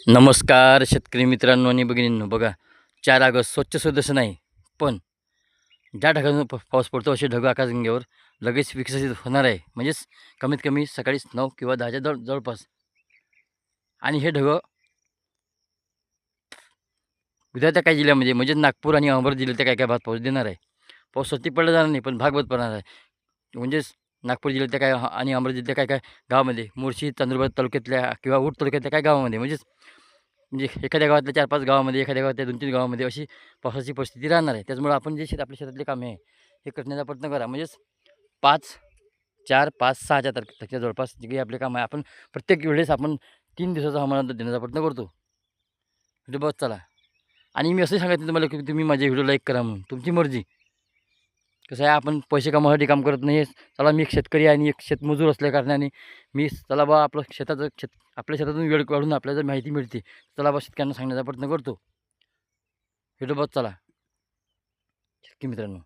नमस्कार शेतकरी मित्रांनो आणि भगिनींनो. बघा, 4 ऑगस्ट स्वच्छ सदस्य नाही, पण ज्या ढगानं पाऊस पडतो असे ढग आकाशगंगेवर लगेच विकसित होणार आहे. म्हणजेच कमीत कमी सकाळी 9 किंवा 10च्या जवळपास. आणि हे ढग उद्या त्या काही जिल्ह्यामध्ये म्हणजे नागपूर आणि अहमदनगर जिल्ह्याच्या काही काही भागात पाऊस देणार आहे. पाऊस सती पडला जाणार नाही, पण भागवत पडणार आहे. म्हणजेच नागपूर जिल्ह्यातल्या काय आणि अहमदनगर जिल्ह्यातल्या काय काय गावामध्ये, मुळशी, चांदुरबार तालुक्यातल्या किंवा ऊट तालुक्यातल्या काही गावामध्ये म्हणजे एखाद्या गावातल्या 4-5 गावामध्ये, एखाद्या गावातल्या 2-3 गावामध्ये अशी पावसाची परिस्थिती राहणार आहे. त्याच्यामुळे आपण जे आपल्या शेतातले कामे आहे, हे करण्याचा प्रयत्न करा. म्हणजेच 5, 4, 5, 6च्या तारखेच्या जवळपास जे काही आपले काम आहे, आपण प्रत्येक वेळेस आपण 3 दिवसाचा हवामान अंदाज देण्याचा प्रयत्न करतो. म्हणजे बस चला. आणि मी असंही सांगितलं तुम्हाला, की तुम्ही माझे व्हिडिओ लाईक करा म्हणून. तुमची मर्जी. कसं आहे, आपण पैसे कमावासाठी काम करत नाही. चला, मी एक शेतकरी आणि एक शेतमजूर असल्याकारणाने मी चला बा आपलं आपल्या शेतातून वेळ काढून आपल्याला जर माहिती मिळते, चला बा शेतकऱ्यांना सांगण्याचा प्रयत्न करतो. व्हिडिओ बघत चला शेतकरी मित्रांनो.